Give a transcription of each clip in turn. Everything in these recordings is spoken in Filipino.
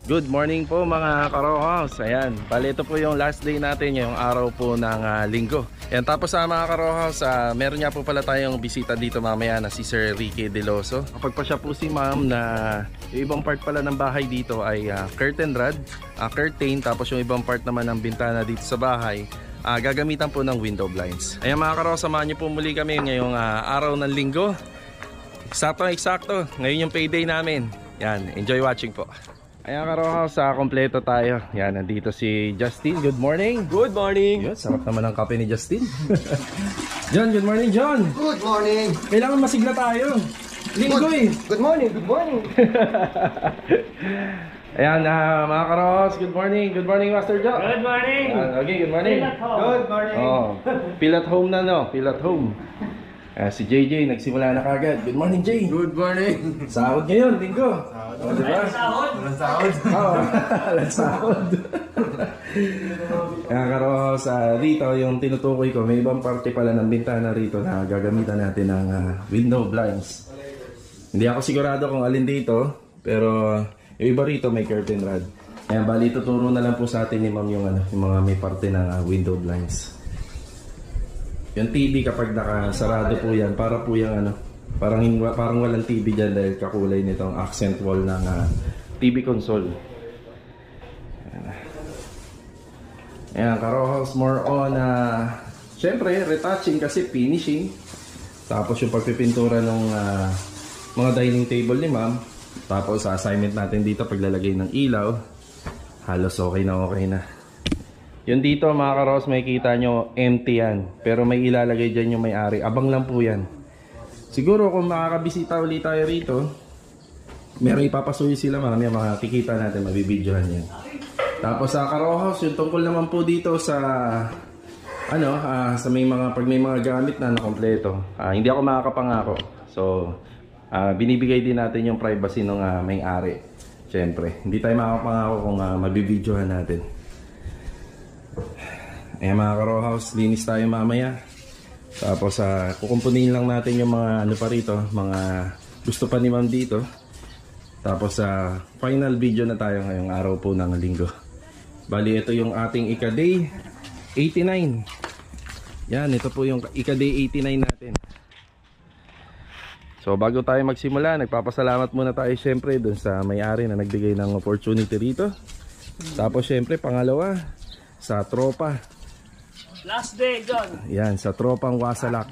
Good morning po mga Karohaus. Ayan, bali ito po yung last day natin, yung araw po ng linggo. Ayan, tapos mga Karohaus, meron nga po pala tayong bisita dito mamaya na si Sir Ricky Deloso. Kapag pa siya po si ma'am na yung ibang part pala ng bahay dito ay curtain rod, curtain, tapos yung ibang part naman ng bintana dito sa bahay gagamitan po ng window blinds. Ayan mga Karohaus, samahan niyo po muli kami ngayong araw ng linggo. Eksakto, ngayon yung payday namin. Yan, enjoy watching po. Ayan Karohaus, kompleto tayo. Yan, nandito si Justin. Good morning. Good morning. Yun, sarap naman ang kape ni Justin. John, good morning John. Good morning. Kailangan masigla tayo. Linggo eh. Good morning, good morning. Ayan, mga Karohaus, good morning. Good morning Master Joe. Good morning. Okay, good morning. Good morning. Oh, feel at home na no, feel at home. Si JJ nagsimula na kagad. Good morning Jay. Good morning. Sahod ngayon, linggo. Oh, diba? Sahod? Walang sahod. Oo, walang sahod. Kaya Karohaus, dito yung tinutukoy ko, may ibang parte pala ng bintana rito na gagamitan natin ng window blinds. Hindi ako sigurado kung alin dito, pero yung iba rito may curtain rod. Kaya bali tuturo na lang po sa atin ni ma'am yung, yung mga may parte ng window blinds. Yung TV kapag nakasarado po yan, para po yung parang walang TV dyan dahil kakulay nitong accent wall ng TV console. Ayan, Karohaus, more on syempre retouching kasi finishing. Tapos yung pagpipintura ng mga dining table ni ma'am. Tapos assignment natin dito paglalagay ng ilaw. Halos okay na. Yun dito mga Karohaus, makikita nyo empty yan, pero may ilalagay dyan yung may-ari. Abang lang po yan. Siguro kung makakabisita ulit tayo rito, meron ipapasuyo sila mamaya, makikita natin, mabibidyohan yan. Tapos sa Karohaus, yung tungkol naman po dito sa sa may mga, pag may mga gamit na nakompleto, hindi ako makakapangako. So binibigay din natin yung privacy ng may-ari. Siyempre, hindi tayo makakapangako kung mabibidyohan natin. Ayan mga Karohaus, linis tayo mamaya. Tapos kukumpunihin lang natin yung mga pa rito, mga gusto pa ni ma'am dito. Tapos final video na tayo ngayong araw po ng linggo. Bali ito yung ating ika-day 89. Yan, ito po yung ika-day 89 natin. So bago tayo magsimula, nagpapasalamat muna tayo syempre dun sa may-ari na nagbigay ng opportunity rito. Tapos syempre pangalawa, sa tropa. Last day, John. Yan, sa tropang Wasalak.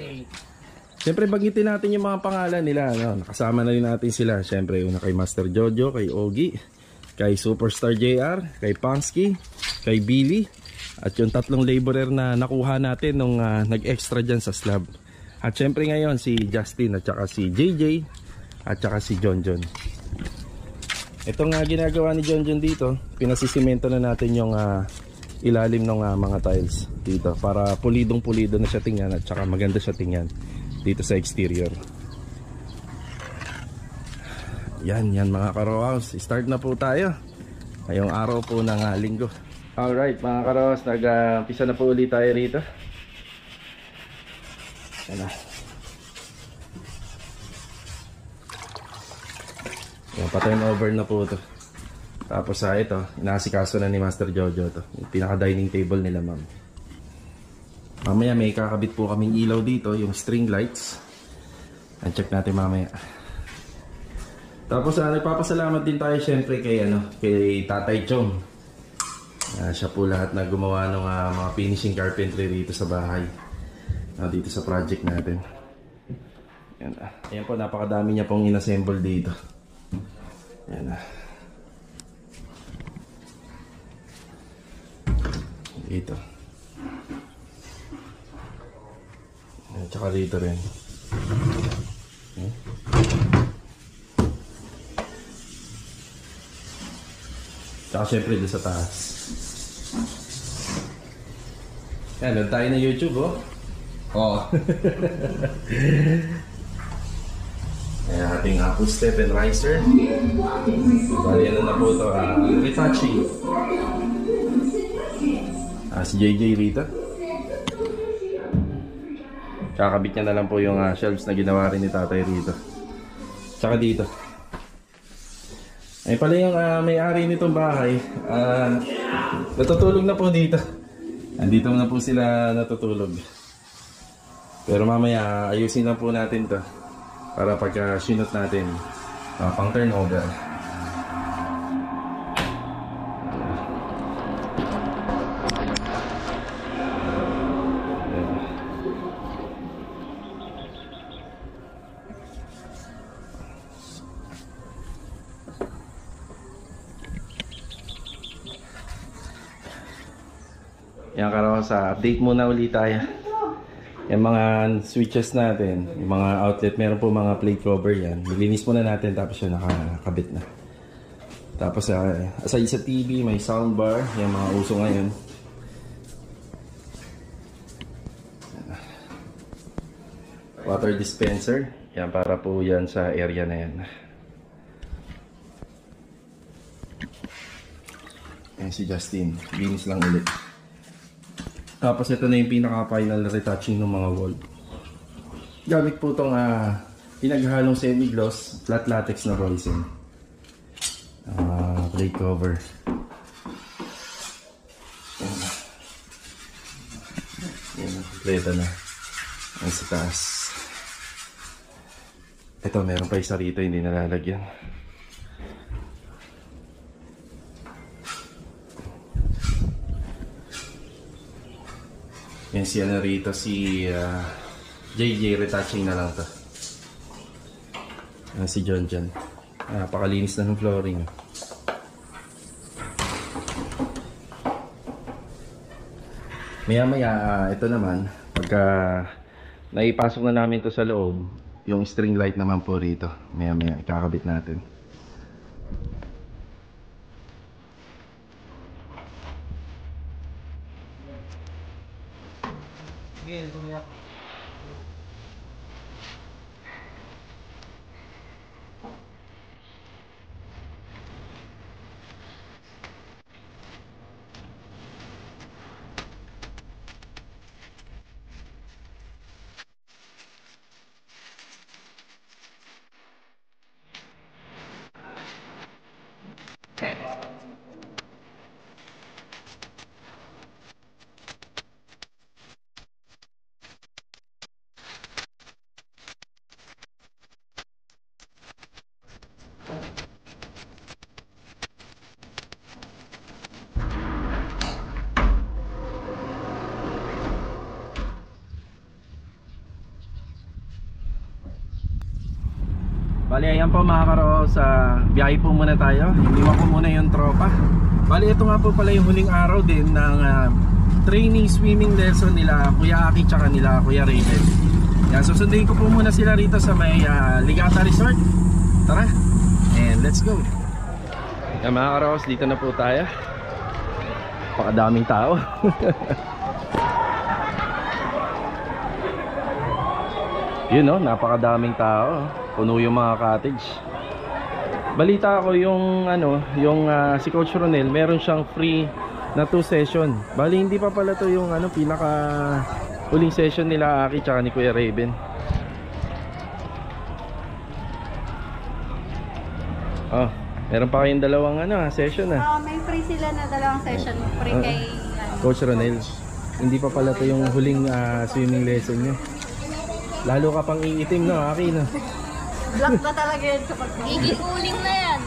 Siyempre bagitin natin yung mga pangalan nila, no? Nakasama na rin natin sila. Siyempre una kay Master Jojo, kay Ogie, kay Superstar JR, kay Pansky, kay Billy, at yung tatlong laborer na nakuha natin nung nag-extra dyan sa slab. At siyempre ngayon si Justin, at saka si JJ, at saka si John. Ito nga ginagawa ni John dito, pinasisimento na natin yung ilalim ng mga tiles dito para pulidong-pulido na siya tingnan at saka maganda siya tingnan dito sa exterior. Yan mga Karohaus, start na po tayo ngayong araw po ng linggo. Alright mga Karohaus, nag-umpisa na po ulit tayo rito. Yan, pa-turn over na po ito. Tapos ito, inaasikaso na ni Master Jojo to, yung pinaka-dining table nila ma'am. Mamaya may kakabit po kaming ilaw dito, yung string lights. Check natin mamaya. Tapos nagpapasalamat din tayo syempre kay kay Tatay Chong. Siya po lahat na gumawa ng mga finishing carpentry dito sa bahay. Dito sa project natin. Ayan po, napakadami niya pong inassemble dito. Ayan dito. At saka dito rin. Tsaka syempre doon sa taas. Yan, doon tayo na YouTube Oo. Ayan, ating full step and riser. Bali na po ito, retouching. Si JJ rito. Kakabit niya na lang po yung shelves na ginawa rin ni tatay rito. Tsaka dito. Ay pala yung may-ari nitong bahay. Natutulog na po dito. Andito na po sila natutulog. Pero mamaya ayusin lang po natin to para pagka sinot natin pang turnover. Yan karosa, update muna ulit tayo. Yung mga switches natin, yung mga outlet, meron po mga plate cover yan. Nilinis muna natin tapos yun nakakabit na. Tapos aside sa TV, may soundbar, yung mga uso ngayon. Water dispenser, yan para po yan sa area na yan. Yan si Justin, linis lang ulit. Tapos ito na yung pinaka-final retouching ng mga wall. Gamit po itong pinaghalong semi-gloss, flat latex na resin. Plate cover. Yan, kompleto na. Ang sa taas. Ito, meron pa isa rito, hindi nalalagyan. Yan siya na rito si JJ, retouching na lang to. Si John dyan. Napakalinis na ng flooring. Maya ito naman pagka naipasok na namin to sa loob, yung string light naman po rito maya ikakabit natin. Bali, ayan po mga karo, sa biyahe po muna tayo. Iniwan ko muna yung tropa. Bali, ito nga po pala yung huling araw din ng training swimming lesson nila Kuya Aki tsaka nila Kuya Raven. Yan, susunduin ko po muna sila rito sa may Ligata Resort. Tara, and let's go. Yan mga karo, dito na po tayo. Pakadaming tao. Yun no, napakadaming tao. Puno yung mga cottage. Balita ko yung si Coach Ronel, meron siyang free na 2 session. Bali hindi pa pala to yung pinaka huling session nila Aki tsaka ni Kuya Raven. Oh, meron pa kayong dalawang session may free sila na dalawang session. Free kay Coach Ronel. Hindi pa pala to yung huling swimming lesson niya. Lalo ka pang iitim no, Aki no. Black ba talaga yan sa pag-gigikuling na yan.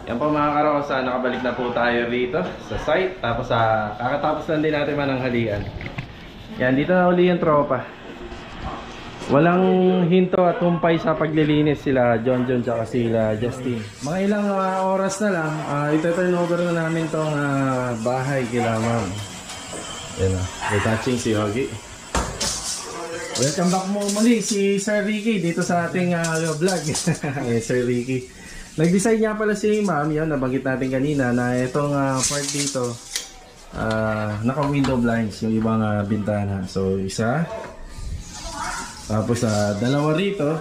Yan po mga karosa, nakabalik na po tayo rito sa site. Tapos kakatapos lang din natin mananghalian. Yan, dito na uli yung tropa. Walang hinto at humpay sa paglilinis sila John tsaka sila Justin. Mga ilang oras na lang, ito-turn over na namin tong bahay kila ma'am. Yan na, retouching si Hogie. Welcome back mo muli si Sir Ricky dito sa ating vlog. Sir Ricky. Nag-design niya pala si ma'am, yan nabanggit natin kanina na itong part dito naka window blinds yung ibang bintana. So isa, tapos dalawa rito,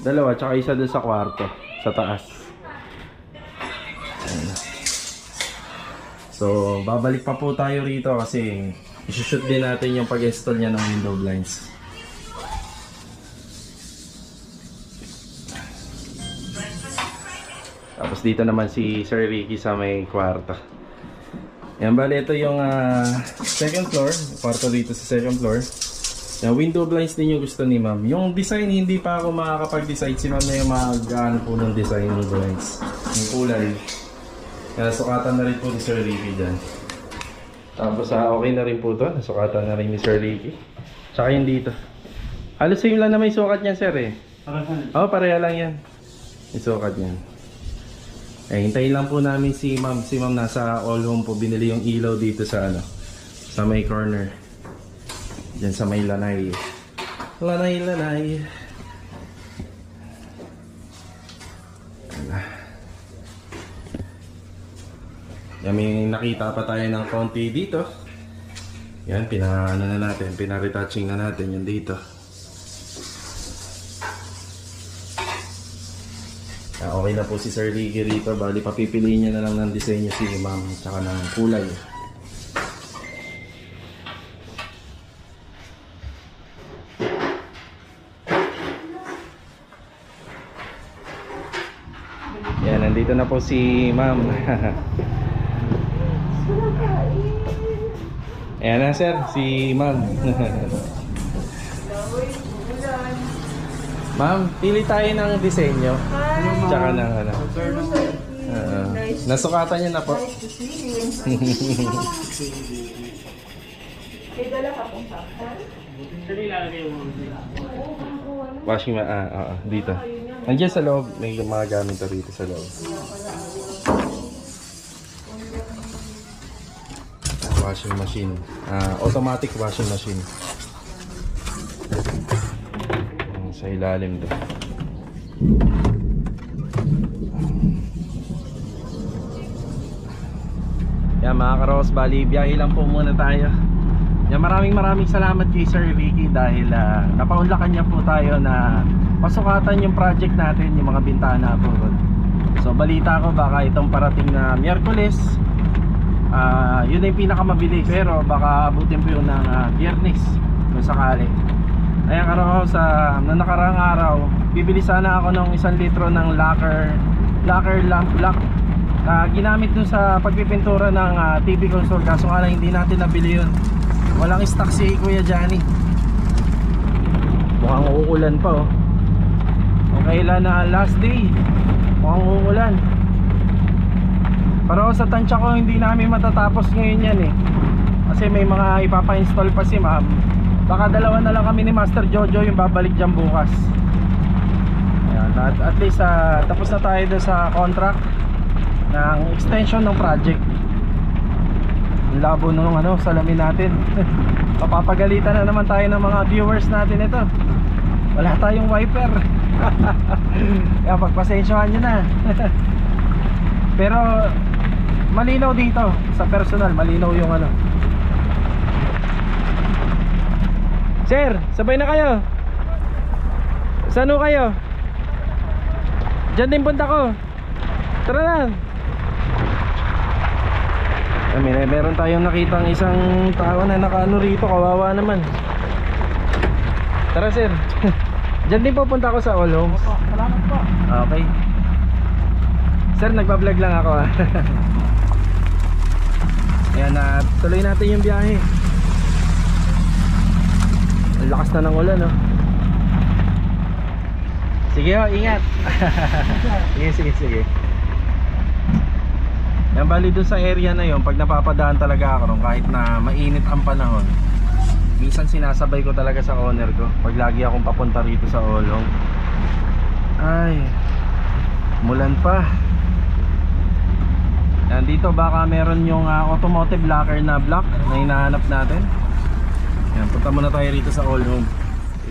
dalawa tsaka isa doon sa kwarto sa taas. So babalik pa po tayo rito kasi i-shoot din natin yung pag-install niya ng window blinds. Tapos dito naman si Sir Ricky sa may kwarto. Yan, bali ito yung second floor. Kwarto dito sa second floor. Yung window blinds din yung gusto ni ma'am. Yung design, hindi pa ako makakapag-decide. Si ma'am na yung mag-ano po ng design ng blinds. Yung kulay. Kaya sukatan na rin po ni Sir Ricky dyan. Tapos okay na rin po to. Nasukatan na rin ni Sir Ricky. Tsaka yung dito. Halos same lang na may sukat niyan, sir eh. Oo, pareha lang yan. May sukat niyan. Eh, hintayin lang po namin si ma'am. Si ma'am nasa all home po. Binili yung ilaw dito sa ano, sa may corner. Diyan sa may lanay. Lanay. Yan, may nakita pa tayo ng konti dito. Yan, pina-retouching na natin yung dito. Okay na po si Sir Ricky rito. Bali, papipiliin niya na lang ng disenyo si ma'am tsaka ng kulay. Yan, nandito na po si ma'am. Ayan na sir, si ma'am. Ma'am, pili tayo ng disenyo. Tsaka ng ano. Nasukatan niyo na po. Washing dito. Nandiyan sa loob, may mga gamit rito sa loob. Washing machine. Automatic washing machine. Sa ilalim doon. Yan mga karos, bali biyahe lang po muna tayo. Yan, maraming salamat kay Sir Ricky dahil napaunlakan niya po tayo na pasukatan yung project natin, yung mga bintana po. So balita ko baka itong parating na Miyerkules, yun na yung pinakamabili, pero baka abutin po yun ng Biyernes kung sakali. Ayan karos, na nakarang araw bibili sana ako ng 1 litro ng lacquer lamp black na ginamit dun sa pagpipintura ng TV console. Kaso nga lang hindi natin nabili yun. Walang stock si Kuya Johnny. Mukhang uulan pa oh. Kung kailan na last day, mukhang uulan. Pero sa tansya ko hindi namin matatapos ngayon yan eh. Kasi may mga ipapa-install pa si ma'am. Baka dalawa na lang kami ni Master Jojo yung babalik dyan bukas. Ayan, at least tapos na tayo doon sa contract ng extension ng project. Ang labo nung salamin natin. Papapagalitan na naman tayo ng mga viewers natin ito. Wala tayong wiper. Kaya pagpasensyahan nyo na. Pero malinaw dito sa personal, malinaw yung Sir, sabay na kayo. Saan ho kayo? Diyan din punta ko. Tara na. Meron tayong nakitang isang tao na nakaano rito. Kawawa naman. Tara sir. Diyan din pupunta ko sa All Homes. Salamat po. Okay. Sir, nagbablog lang ako Ayan, tuloy natin yung biyahe. Ang lakas na ng ulan Sige ingat. Sige. Yan, bali doon sa area na yon, pag napapadaan talaga ako kahit na mainit ang panahon, minsan sinasabay ko talaga sa owner ko pag lagi akong papunta rito sa Olong. Ay, mulan pa. Yan, dito baka meron yung automotive lacquer na black na hinahanap natin. Yan, punta muna tayo rito sa All Home.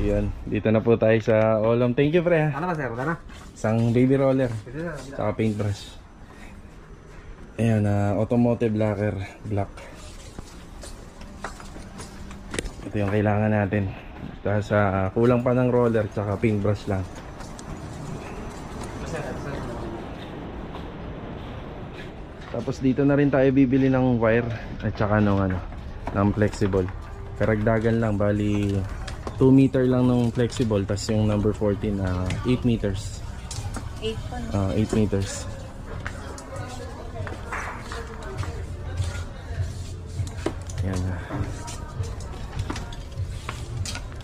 Yan, dito na po tayo sa All Home. Thank you pre. Ano ba sir? Wala na? Isang baby roller saka paintbrush. Ayan, automotive lacquer black. Ito yung kailangan natin. Tapos kulang pa ng roller saka paintbrush lang. Tapos dito na rin tayo bibili ng wire at saka ng flexible. Karagdagan lang, bali 2 meter lang ng flexible, tapos yung number 14 8 meters. 8 pa no? 8 meters. Yan.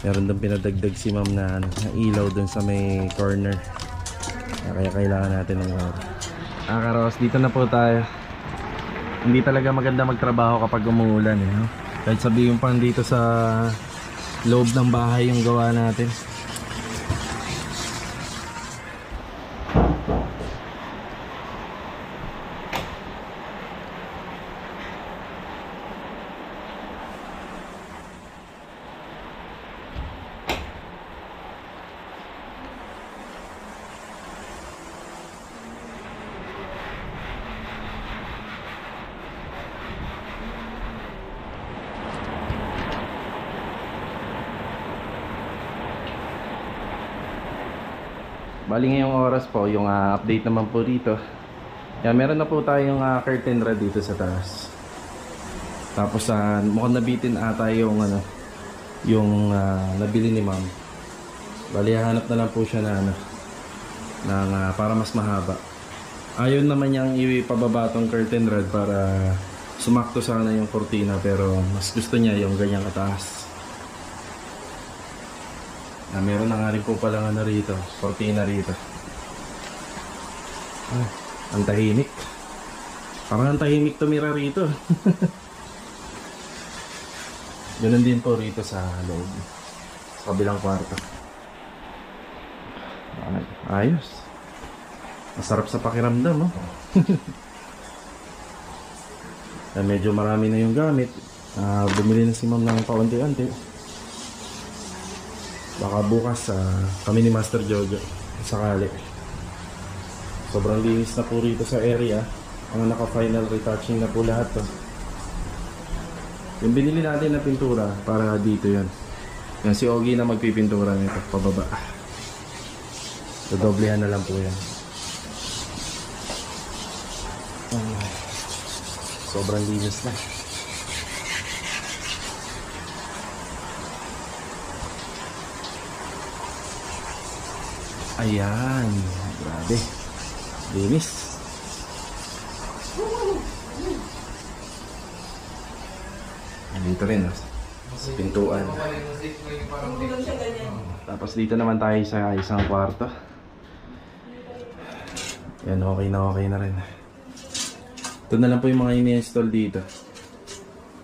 Meron doon pinadagdag si ma'am na, na ilaw doon sa may corner. Kaya kailangan natin ng karos, dito na po tayo. Hindi talaga maganda magtrabaho kapag umuulan eh, no? Kahit sabihin pa dito sa loob ng bahay yung gawa natin. Bali ngayong oras po, yung update naman po dito. Yan, meron na po tayong curtain rod dito sa taas. Tapos mukhang nabitin ata yung yung nabili ni ma'am. Bali hanap na lang po siya na para mas mahaba. Ayaw naman niyang ipababa tong curtain rod para sumakto sana yung kortina, pero mas gusto niya yung ganyang kataas. Meron na nga rin po palang rito, kortina rito. Ang tahimik. Parang ang tahimik tumira rito. Ganun din po rito sa loob, sa kabilang kwarto. Ayos. Masarap sa pakiramdam, oh. Medyo marami na yung gamit. Bumili na si ma'am ng paunti-unti. Baka bukas kami ni Master Jojo sakali. Sobrang linis na po rito sa area. Ang naka-final retouching na po lahat to. Yung binili natin na pintura para dito yan. Yan si Ogie na magpipintura nito pababa. Dodoblehan na lang po yan. Sobrang linis na. Ayan, grabe. Linis. Dito rin, pintuan. Tapos dito naman tayo sa isang kwarto. Yan, okay na rin. Ito na lang po yung mga ini-install dito.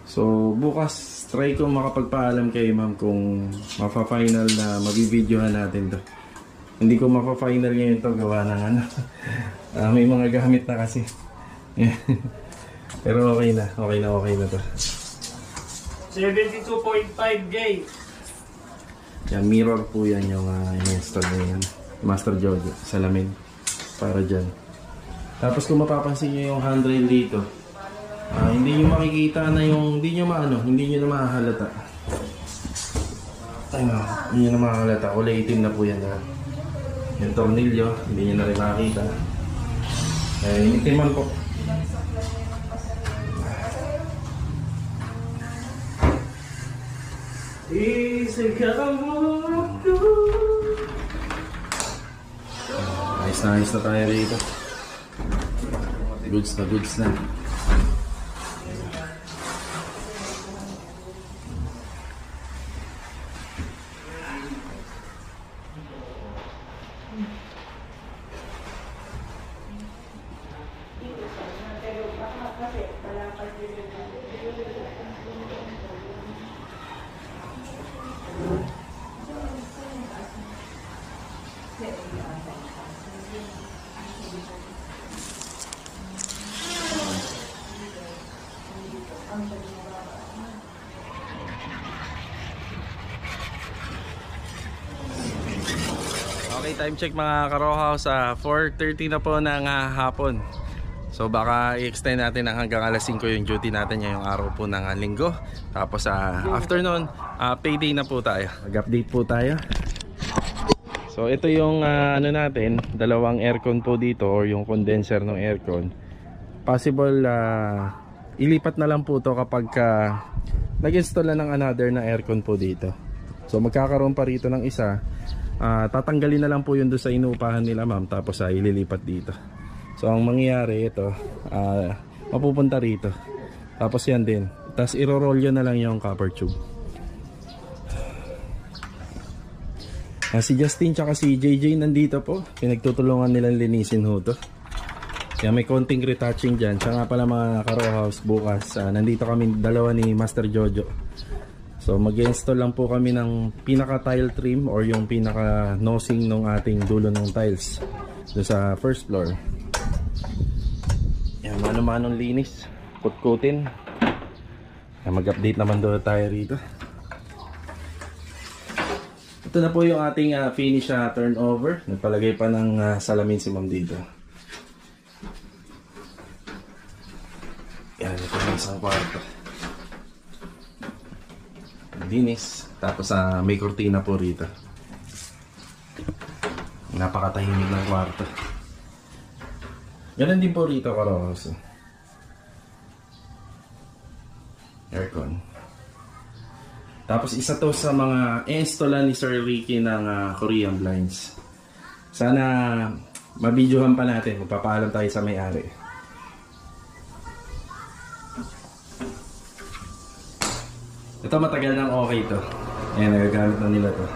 So, bukas, try ko makapagpaalam kay ma'am kung mafa-final na mabibidyohan natin to. Hindi ko mapa-final ngayon to, gawa ng may mga gamit na kasi. Pero okay na to. 72.5 gay. Yan, mirror po yan yung in-install na yan. Master Jojo, salamin. Para dyan. Tapos kung mapapansin nyo yung handrail dito, hindi nyo makikita na yung, hindi nyo na mahahalata. Hindi nyo na mahahalata. Kulay itim na po yan lahat. Yung tornilyo, hindi nyo na rin makikita. Itiman po. Ayos na tayo rito. Goods na. Okay, time check mga ka-Rawhouse, 4:30 na po ng hapon. So baka i-extend natin hanggang alas 5 yung duty natin ngayong araw po ng linggo. Tapos afternoon, payday na po tayo. Mag-update po tayo. So ito yung natin, dalawang aircon po dito or yung condenser ng aircon. Possible ilipat na lang po to kapag nag-install na ng another na aircon po dito. So magkakaroon pa rito ng isa. Tatanggalin na lang po yun doon sa inuupahan nila ma'am, tapos ililipat dito. So ang mangyayari ito, mapupunta rito. Tapos yan din, Tapos iro-roll yun na lang yung copper tube. Si Justin tsaka si JJ nandito po. Pinagtutulungan nilang linisin ho to. Kaya may konting retouching dyan. Siya nga pala mga Karo House bukas. Nandito kami dalawa ni Master Jojo. So mag-install lang po kami ng pinaka tile trim or yung pinaka nosing ng ating dulo ng tiles doon sa first floor. Yan, mano-manong linis. Kut-kutin. Mag-update naman doon tayo rito. Ito na po yung ating finish turnover. Nagpalagay pa ng salamin si ma'am dito. Yan, ito yung isang kwarto. Linis. Tapos may kurtina po rito. Napakatahimik ng kwarto. Ganun din po rito, Karos. Aircon. Tapos isa to sa mga installan ni Sir Ricky ng Korean blinds. Sana mabidyohan pa natin. Magpapaalam tayo sa may-ari. Ito matagal nang okay to. Ayan, nagagamit na nila to.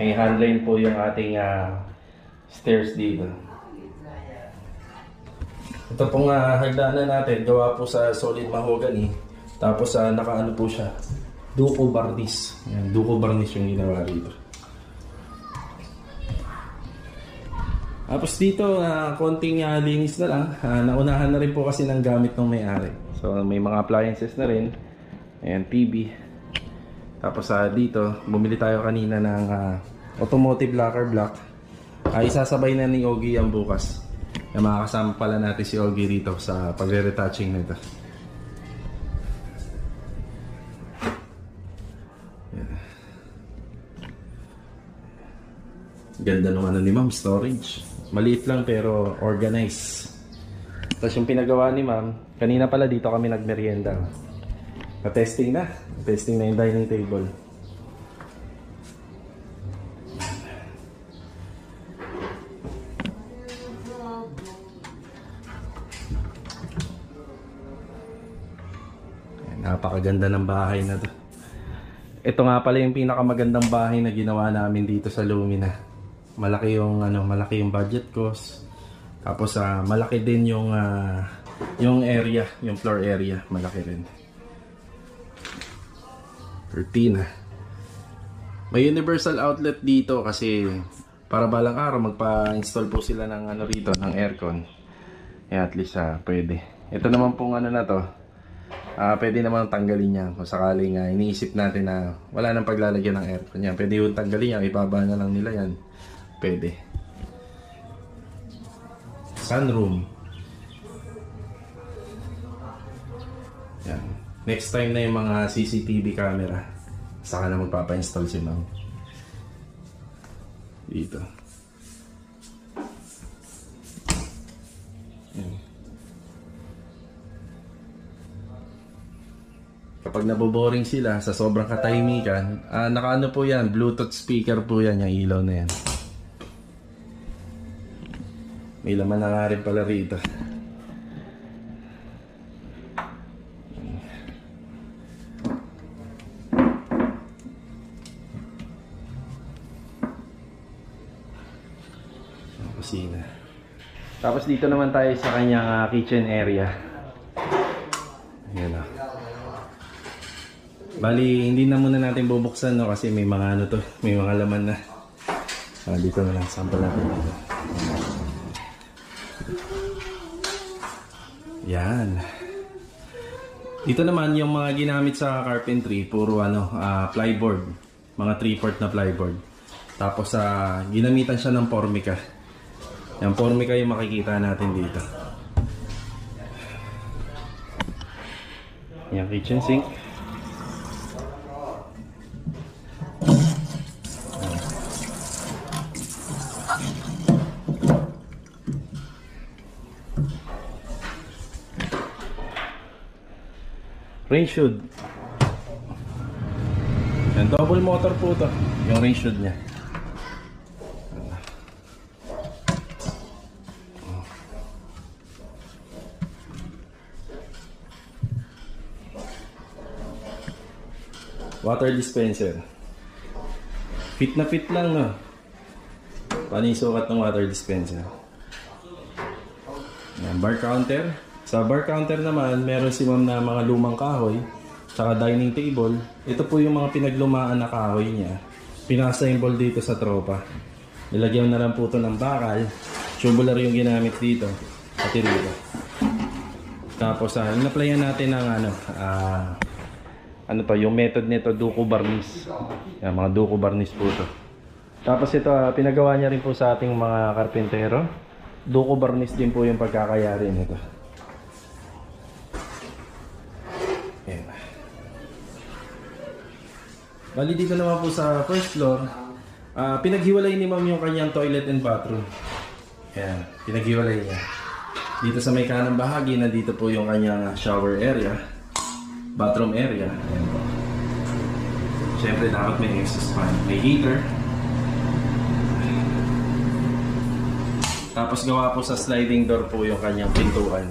May handline po yung ating stairs dito. Ito pong hagdanan natin, gawa po sa solid mahogany. Tapos nakaano po siya, duco varnish. Yan, duco varnish yung ginawa dito. Tapos dito, konting linis na lang. Naunahan na rin po kasi ng gamit ng may-ari. So may mga appliances na rin. Ayan, TV. Tapos dito, bumili tayo kanina ng automotive lacquer block. Isasabay na ni Ogie yan bukas. Makakasama pala natin si Ogie rito sa pagre-retouching nito. Ganda nung ni ma'am, storage. Maliit lang pero organized. Tapos yung pinagawa ni ma'am, kanina pala dito kami nagmerienda. Na-testing na. Testing na yung dining table. Napakaganda ng bahay na to. Ito nga pala yung pinakamagandang bahay na ginawa namin dito sa Lumina. Malaki yung budget cost. Tapos malaki din yung area, yung floor area, malaki rin. Cortina. May universal outlet dito kasi para balang araw magpa-install po sila ng rito, ng aircon. At least pwede. Ito naman pong na to. Pwede naman tanggalin yan kung sakaling iniisip natin na wala nang paglalagyan ng aircon yan. Pwede yung tanggalin yan, ibaba na lang nila yan. Pwede. Sunroom. Yan. Next time na yung mga CCTV camera, saka na magpapa-install si ma'am. Dito. Yan. Kapag naboboring sila sa sobrang katahimikan, nakaano po yan, Bluetooth speaker po yan, yung ilaw na yan. May laman na nga rin pala rito. Kusina. Tapos dito naman tayo sa kanyang kitchen area. Ayan o. Bali, hindi na muna natin bubuksan no, kasi may mga may mga laman na. Dito na lang, sample natin dito. Yan. Dito naman yung mga ginamit sa carpentry, puro plyboard, mga 3/4 na plyboard. Tapos ginamitan siya ng formica. Yung formica yung makikita natin dito. Yung kitchen sink. Range hood. Yan, double motor po to. Yung range hood niya. Water dispenser. Fit na fit lang, no? Paano yung sukat ng water dispenser? Yan, bar counter. Sa bar counter naman, meron si ma'am na mga lumang kahoy, tsaka dining table. Ito po yung mga pinaglumaan na kahoy niya. Pinassemble dito sa tropa. Nilagyan na lang po ito ng bakal. Tubular yung ginamit dito. Pati rito. Tapos, in-applyan natin ng ano to, yung method nito, Duco Barniz. Yan, mga Duco Barniz po to. Tapos ito, pinagawa niya rin po sa ating mga karpintero. Duco Barniz din po yung pagkakayari nito. Yan. Bali dito naman po sa first floor, pinaghiwalay ni ma'am yung kanyang toilet and bathroom. Yan, pinaghiwalay niya. Dito sa may kanang bahagi, nandito po yung kanyang shower area, bathroom area. Ayan po. Siyempre dapat may exhaust fan, may heater. Tapos gawa po sa sliding door po yung kanyang pintuan.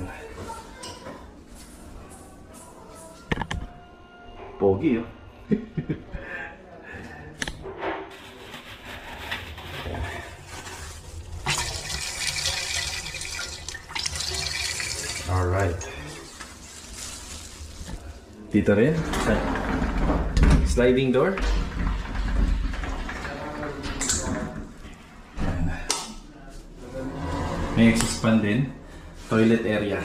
Pogi, oh. Alright. Dito rin. Sliding door. Ayan. May exhaust fan din. Toilet area.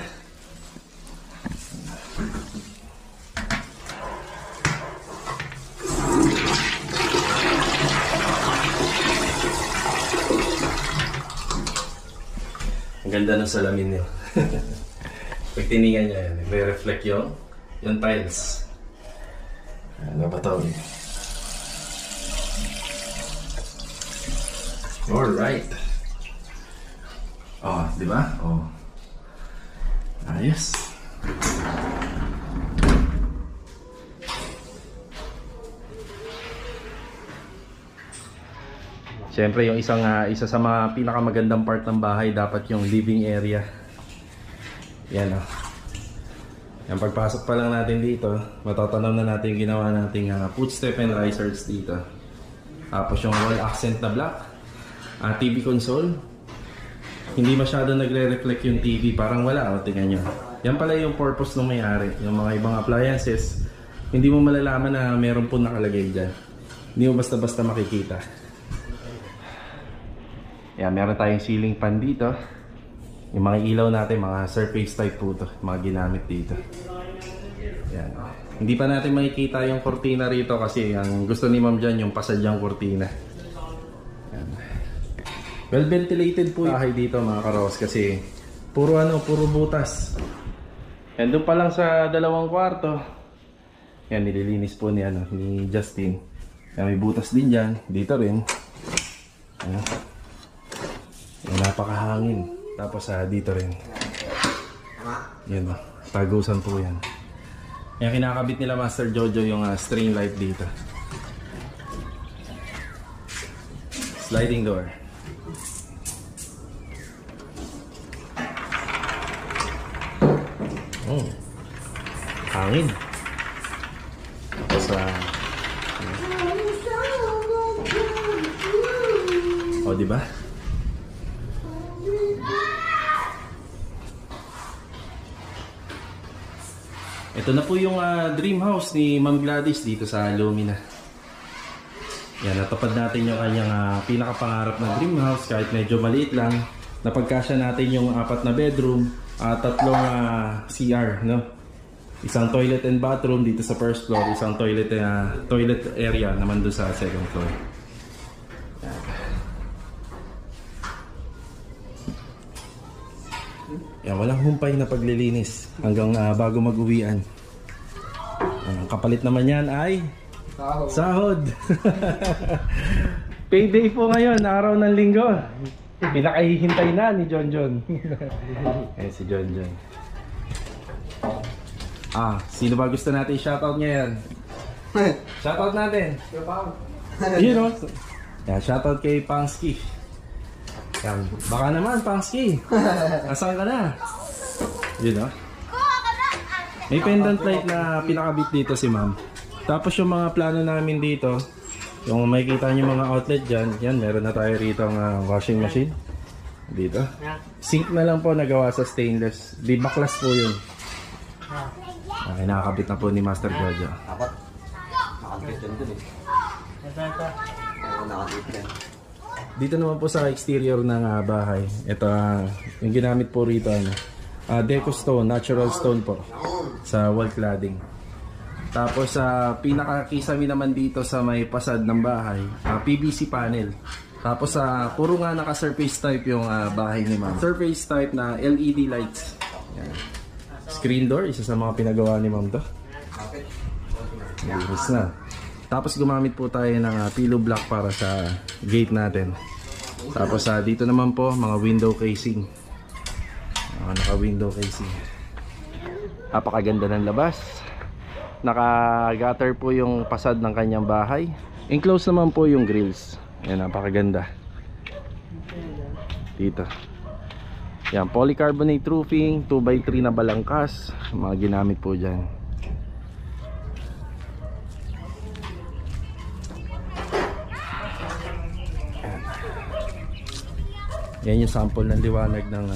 Ang ganda ng salamin niyo. Pag tiningan niya yan, nagre-reflect yung tiles. Ano ba tawag? Alright. Oh, di ba? Oh. Ayos. Siyempre, yung isa sa mga pinakamagandang part ng bahay, dapat yung living area. Yan o. Yung pagpasok pa lang natin dito, matatanaw na natin yung ginawa nating footstep and risers dito. Tapos yung wall accent na black. TV console. Hindi masyado nagre-reflect yung TV, parang wala. O, tingnan nyo. Yan pala yung purpose ng may-ari. Yung mga ibang appliances, hindi mo malalaman na meron po nakalagay dyan. Hindi mo basta-basta makikita. Yan, meron tayong ceiling fan dito. Yung mga ilaw natin, mga surface type po ito, mga ginamit dito. Yan. Hindi pa natin makikita yung cortina rito kasi ang gusto ni ma'am dyan yung pasadyang cortina. Yan. Well ventilated po yung bahay dito mga karos kasi puro butas. Yan, doon pa lang sa dalawang kwarto. Yan, nililinis po ni Justin. Yan, may butas din dyan. Dito rin. Yan. Yan, napakahangin. Tapos dito rin. Yan o. Tagusan po yan. Yan, kinakabit nila Master Jojo yung string light dito. Sliding door. Oh. Hangin. Tapos oh, di ba? Ito na po yung dream house ni Ma'am Gladys dito sa Lumina. Yan, natupad natin yung kanyang pinakapangarap na dream house kahit medyo maliit lang. Napagkasya natin yung 4 na bedroom, 3 CR, no? Isang toilet and bathroom dito sa first floor, isang toilet area naman doon sa second floor. Yan, walang humpay na paglilinis hanggang bago mag-uwian. Ang kapalit naman yan ay sahod. Payday po ngayon, araw ng linggo. Pinakahihintay na ni John John. Eh, si John John. Sino ba gusto natin shoutout ngayon? Shoutout natin. Yun o. Yan, shoutout kay Pangski. Yan. Baka naman, Pangski. Asan ka na? Yun o. May pendant light na pinakabit dito si ma'am. Tapos yung mga plano namin dito, yung makikita nyo mga outlet dyan, yan, meron na tayo rito ang washing machine. Dito. Sink na lang po nagawa sa stainless. Di baklas po yun. Nakakabit na po ni Master Jojo. Dapat. Nakakabit yan dun eh. Oo, nakakabit yan. Dito naman po sa exterior ng bahay. Ito, yung ginamit po rito, deco stone, natural stone po. Sa wall cladding. Tapos pinakakisami naman dito sa may pasad ng bahay, PVC panel. Tapos puro nga naka-surface type yung bahay ni ma'am. Surface type na LED lights. Yan. Screen door, isa sa mga pinagawa ni ma'am to. Linis na. Tapos gumamit po tayo ng pillow block para sa gate natin. Tapos dito naman po mga window casing. Naka-window casing. Napakaganda ng labas. Naka-gutter po yung pasad ng kanyang bahay. Enclosed naman po yung grills. Yan, napakaganda. Dito. Yan, polycarbonate roofing, 2x3 na balangkas. Mga ginamit po dyan. Yan yung sample ng liwanag ng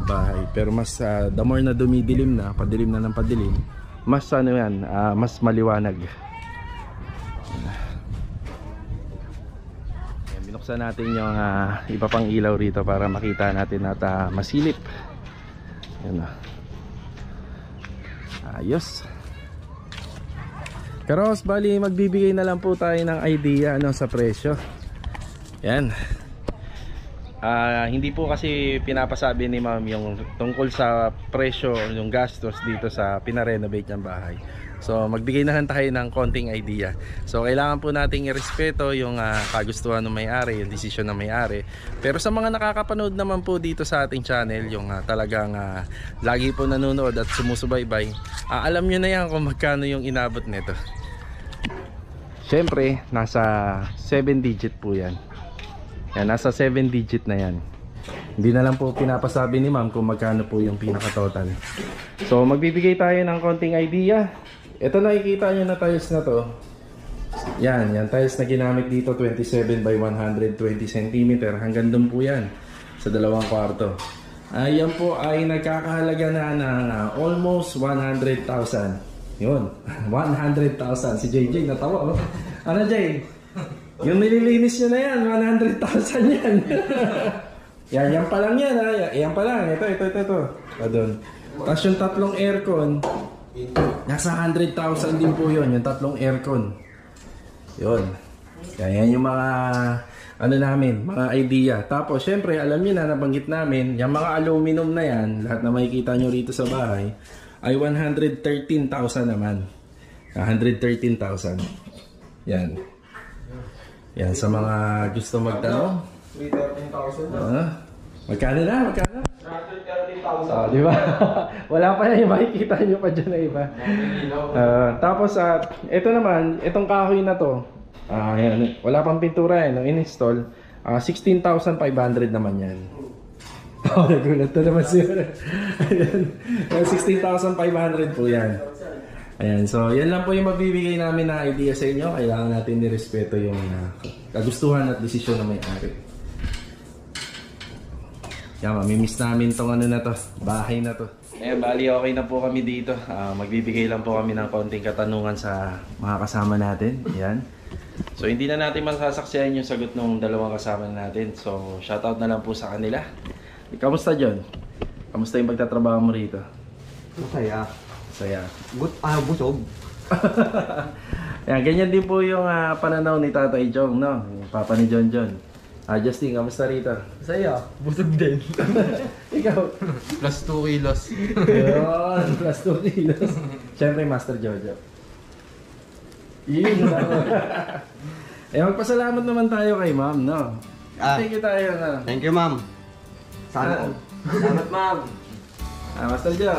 bahay. Pero mas the more na dumidilim na, padilim na ng padilim, mas yan, mas maliwanag. Yan, binuksan natin yung iba pang ilaw rito para makita natin at masilip. Yan, ayos. Karos, bali magbibigay na lang po tayo ng idea sa presyo. Yan. Hindi po kasi pinapasabi ni ma'am yung tungkol sa presyo, yung gastos dito sa pinarenovate ng bahay. So magbigay na lang tayo ng konting idea. So kailangan po nating irespeto yung kagustuhan ng may-ari, yung desisyon ng may-ari. Pero sa mga nakakapanood naman po dito sa ating channel, yung talagang lagi po nanonood at sumusubaybay, alam nyo na yan kung magkano yung inabot nito. Siyempre, nasa 7 digit po yan. Yan, nasa 7 digit na yan. Hindi na lang po pinapasabi ni ma'am kung magkano po yung pinaka-total. So magbibigay tayo ng konting idea. Ito nakikita nyo na tiles na to. Yan tiles na ginamit dito, 27 by 120 cm. Hanggang doon po yan sa 2 kwarto. Yan po ay nagkakahalaga na ng almost 100,000. Yun, 100,000. Si JJ natawa. Ano Jay? Yung nililinis nyo na yan, 100,000 yan. Yan pa lang yan, yan pa lang. Ito. Doon. Tapos yung 3 aircon, nasa 100,000 din po yun, yung 3 aircon. Yun. Yan yung mga, namin, mga idea. Tapos, syempre, alam nyo na, nabanggit namin, yung mga aluminum na yan, lahat na makikita nyo rito sa bahay, ay 113,000 naman. 113,000. Yan. Yan, sa mga gusto magtanong. 13,000 Magkano na? 113,000. Di ba? Wala pa yan, makikita nyo pa dyan na iba. Tapos, ito naman, itong kahoy na to, yan, wala pang pintura yan, in-install, 16,500 naman yan. Nagulat na naman siya. 16,500 po yan. Ayan, so yan lang po yung mabibigay namin na idea sa inyo. Kailangan natin nirespeto yung kagustuhan at desisyon ng may-ari. Yan, mamimiss namin tong na to, bahay na to. Ayan, bali okay na po kami dito. Magbibigay lang po kami ng konting katanungan sa mga kasama natin. Yan. So hindi na natin masasaksihan yung sagot ng 2 kasama natin. So shoutout na lang po sa kanila. Kamusta John? Kamusta yung pagtatrabaho mo rito? Masaya. Saya. Good, busog. Yan, ganyan din po yung pananaw ni Tatay Jong, no? Yung papa ni John. Justin, kamusta rito? Masaya. Busog din. Ikaw? Plus 2 kilos. Yun, plus 2 kilos. Siyempre, Master Jojo. Yun. Magpasalamat naman tayo kay ma'am, no? Thank you tayo, no? Thank you, ma'am. Sana all. Salamat, ma'am. Master Jo.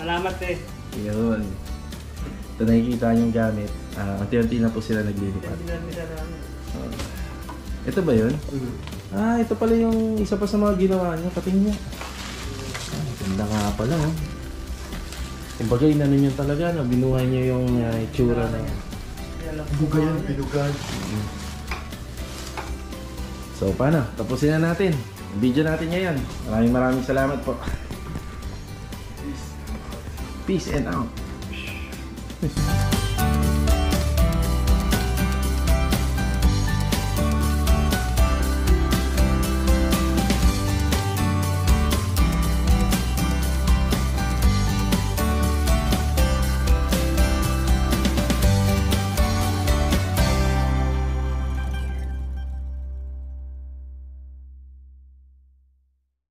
Salamat Yun. Ito nakikita yung gamit. Unti-unti na po sila naglilipat. Ito ba yun? Ito pala yung isa pa sa mga ginawa niya. Patingin niya. Ganda nga pala. Oh. Kumbaga, inano niya talaga. No? Binuhay niya yung itsura na yan. Binugan yan, binugan. So, paano? Tapusin na natin. Video natin ngayon. Maraming salamat po. Peace and out.